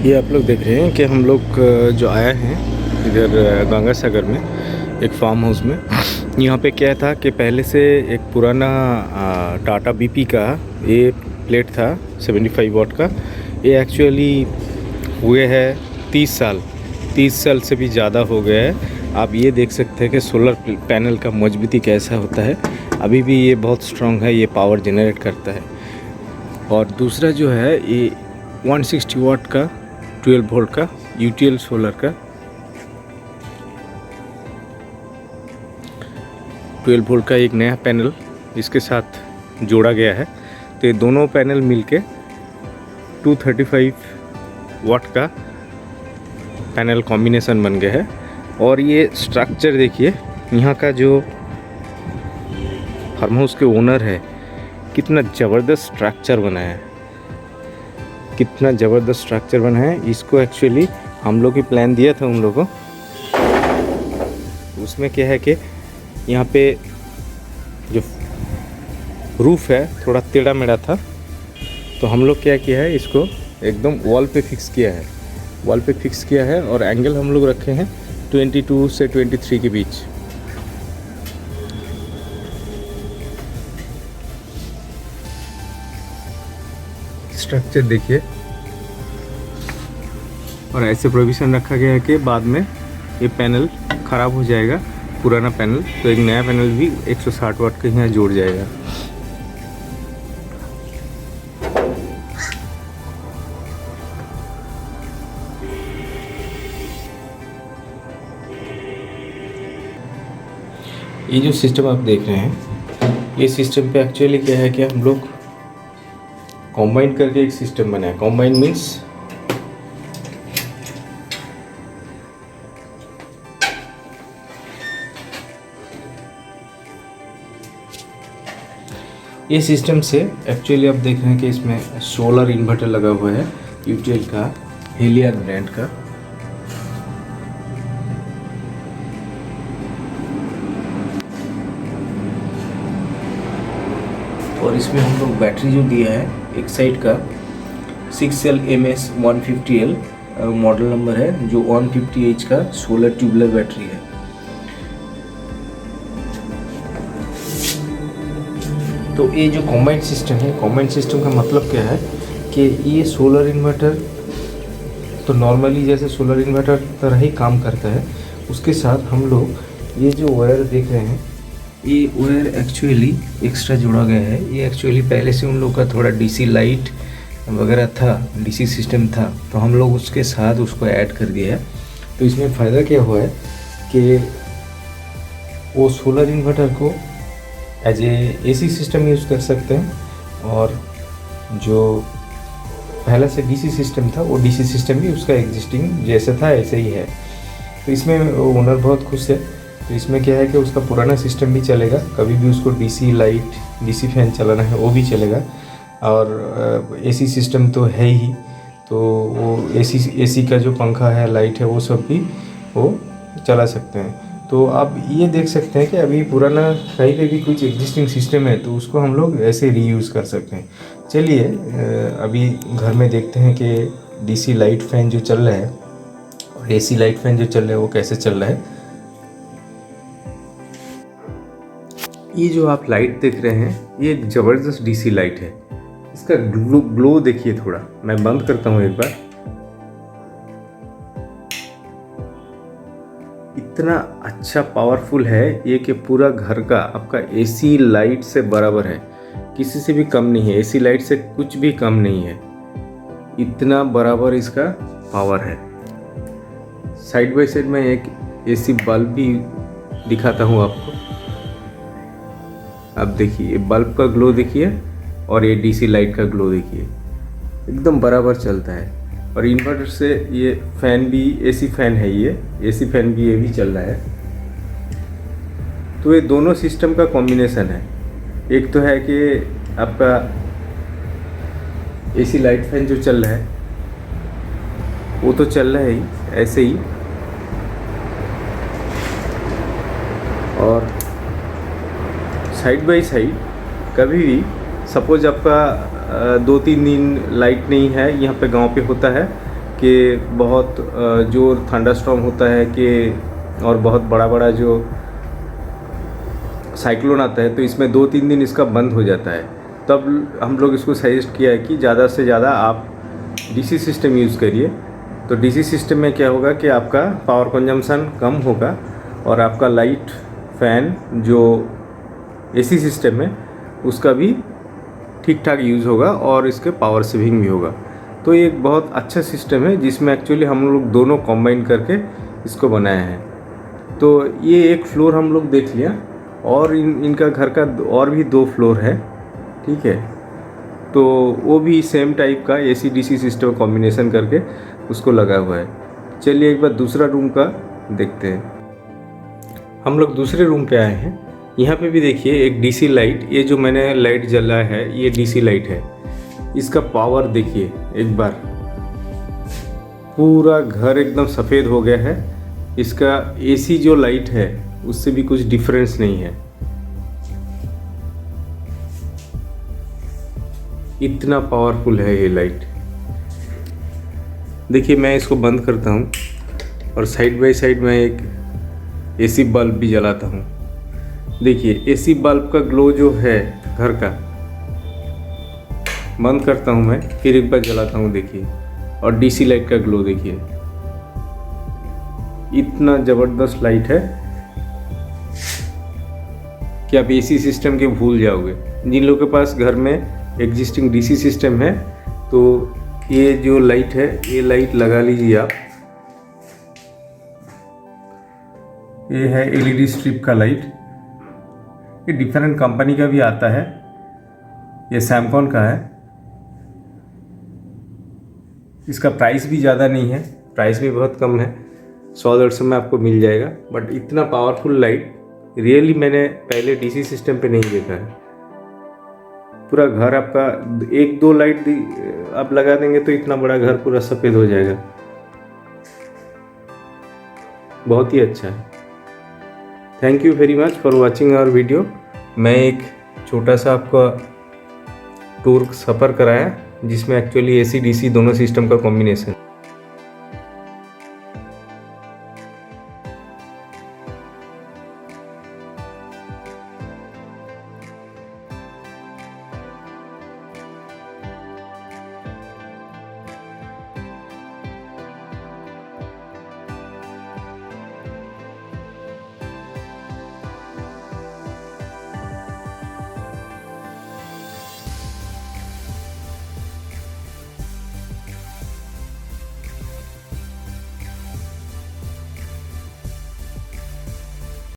ये आप लोग देख रहे हैं कि हम लोग जो आए हैं इधर गंगा सागर में एक फार्म हाउस में। यहाँ पे क्या था कि पहले से एक पुराना टाटा बीपी का ये प्लेट था 75 वाट का। ये एक्चुअली हुए है 30 साल से भी ज़्यादा हो गया है। आप ये देख सकते हैं कि सोलर पैनल का मजबूती कैसा होता है। अभी भी ये बहुत स्ट्रॉन्ग है, ये पावर जनरेट करता है। और दूसरा जो है ये 160 वाट का 12 वोल्ट का यूटीएल सोलर का 12 वोल्ट का एक नया पैनल इसके साथ जोड़ा गया है। तो ये दोनों पैनल मिलके 235 वाट का पैनल कॉम्बिनेशन बन गया है। और ये स्ट्रक्चर देखिए, यहाँ का जो फार्म हाउस के ओनर है कितना ज़बरदस्त स्ट्रक्चर बनाया है, कितना ज़बरदस्त स्ट्रक्चर बना है। इसको एक्चुअली हम लोग ही प्लान दिया था उन लोगों को। उसमें क्या है कि यहाँ पे जो रूफ है थोड़ा टेढ़ा मेढ़ा था, तो हम लोग क्या किया है इसको एकदम वॉल पे फिक्स किया है। और एंगल हम लोग रखे हैं 22 से 23 के बीच। स्ट्रक्चर देखिए, और ऐसे प्रोविज़न रखा गया है कि बाद में ये पैनल ख़राब हो जाएगा पुराना पैनल, तो एक नया पैनल भी 160 वाट का यहाँ जोड़ जाएगा। ये जो सिस्टम आप देख रहे हैं, ये सिस्टम पे एक्चुअली क्या है कि हम लोग कॉम्बाइन करके एक सिस्टम बनाया। कॉम्बाइन मीन्स ये सिस्टम से एक्चुअली आप देख रहे हैं कि इसमें सोलर इन्वर्टर लगा हुआ है यूटीएल का, हेलियर ब्रांड का। और इसमें हम लोग बैटरी जो दिया है एक साइड का 6L MS 150L model number है, जो 150H का सोलर ट्यूबुलर बैटरी है। तो ये जो कॉम्बाइंड सिस्टम है, कॉम्बाइंड सिस्टम का मतलब क्या है कि ये सोलर इन्वर्टर तो नॉर्मली जैसे सोलर इन्वर्टर तरह ही काम करता है। उसके साथ हम लोग ये जो वायर देख रहे हैं, ये वायर एक्चुअली एक्स्ट्रा जोड़ा गया है। ये एक्चुअली पहले से उन लोग का थोड़ा डीसी लाइट वगैरह था, डीसी सिस्टम था, तो हम लोग उसके साथ उसको ऐड कर दिया है। तो इसमें फ़ायदा क्या हुआ है कि वो सोलर इन्वर्टर को एज एसी सिस्टम यूज़ कर सकते हैं, और जो पहले से डीसी सिस्टम था वो डीसी सिस्टम भी उसका एग्जिस्टिंग जैसे था ऐसे ही है। तो इसमें ओनर बहुत खुश है। तो इसमें क्या है कि उसका पुराना सिस्टम भी चलेगा, कभी भी उसको डीसी लाइट डीसी फैन चलाना है वो भी चलेगा। और एसी सिस्टम तो है ही, तो वो एसी का जो पंखा है, लाइट है, वो सब भी वो चला सकते हैं। तो आप ये देख सकते हैं कि अभी पुराना कहीं पे भी कुछ एग्जिस्टिंग सिस्टम है तो उसको हम लोग ऐसे रीयूज़ कर सकते हैं। चलिए अभी घर में देखते हैं कि डीसी लाइट फैन जो चल रहा है और एसी लाइट फैन जो चल रहा है वो कैसे चल रहा है। ये जो आप लाइट देख रहे हैं ये एक ज़बरदस्त डीसी लाइट है। इसका ग्लो देखिए थोड़ा, मैं बंद करता हूँ एक बार। इतना अच्छा पावरफुल है ये कि पूरा घर का आपका एसी लाइट से बराबर है, किसी से भी कम नहीं है, एसी लाइट से कुछ भी कम नहीं है, इतना बराबर इसका पावर है। साइड बाय साइड में एक एसी बल्ब भी दिखाता हूँ आपको। अब देखिए बल्ब का ग्लो देखिए और ये डीसी लाइट का ग्लो देखिए, एकदम बराबर चलता है। और इन्वर्टर से ये फ़ैन भी एसी फ़ैन है, ये एसी फ़ैन भी ये भी चल रहा है। तो ये दोनों सिस्टम का कॉम्बिनेशन है। एक तो है कि आपका एसी लाइट फैन जो चल रहा है वो तो चल रहा है ही ऐसे ही, और साइड बाय साइड कभी भी सपोज आपका 2-3 दिन लाइट नहीं है, यहाँ पे गांव पे होता है कि बहुत जो थंडरस्टॉर्म होता है कि और बहुत बड़ा बड़ा जो साइक्लोन आता है तो इसमें 2-3 दिन इसका बंद हो जाता है। तब हम लोग इसको सजेस्ट किया है कि ज़्यादा से ज़्यादा आप डीसी सिस्टम यूज़ करिए। तो डीसी सिस्टम में क्या होगा कि आपका पावर कंजम्पशन कम होगा और आपका लाइट, फैन जो एसी सिस्टम है उसका भी ठीक ठाक यूज़ होगा और इसके पावर सेविंग भी होगा। तो ये एक बहुत अच्छा सिस्टम है जिसमें एक्चुअली हम लोग दोनों कंबाइन करके इसको बनाया है। तो ये एक फ्लोर हम लोग देख लिया और इनका घर का और भी 2 फ्लोर है, ठीक है। तो वो भी सेम टाइप का एसी डीसी सिस्टम कॉम्बिनेशन करके उसको लगा हुआ है। चलिए एक बार दूसरा रूम का देखते हैं। हम लोग दूसरे रूम पे आए हैं। यहाँ पे भी देखिए एक डीसी लाइट, ये जो मैंने लाइट जला है ये डीसी लाइट है। इसका पावर देखिए एक बार, पूरा घर एकदम सफ़ेद हो गया है। इसका एसी जो लाइट है उससे भी कुछ डिफरेंस नहीं है। इतना पावरफुल है ये लाइट। देखिए मैं इसको बंद करता हूँ और साइड बाय साइड में एक एसी बल्ब भी जलाता हूँ। देखिए एसी बल्ब का ग्लो जो है घर का, बंद करता हूँ मैं, फिर एक बार जलाता हूँ देखिए, और डीसी लाइट का ग्लो देखिए, इतना ज़बरदस्त लाइट है कि आप एसी सिस्टम के भूल जाओगे। जिन लोगों के पास घर में एग्जिस्टिंग डीसी सिस्टम है तो ये जो लाइट है ये लाइट लगा लीजिए आप। ये है एलईडी स्ट्रिप का लाइट। ये डिफरेंट कंपनी का भी आता है, ये सैमसंग का है। इसका प्राइस भी ज़्यादा नहीं है, प्राइस भी बहुत कम है, 100-150 में आपको मिल जाएगा। बट इतना पावरफुल लाइट रियली मैंने पहले डीसी सिस्टम पे नहीं देखा है। पूरा घर आपका 1-2 लाइट आप लगा देंगे तो इतना बड़ा घर पूरा सफ़ेद हो जाएगा। बहुत ही अच्छा है। Thank you very much for watching our video. मैं एक छोटा सा आपका टूर सफ़र कराया जिसमें एक्चुअली एसी डीसी दोनों सिस्टम का कॉम्बिनेशन।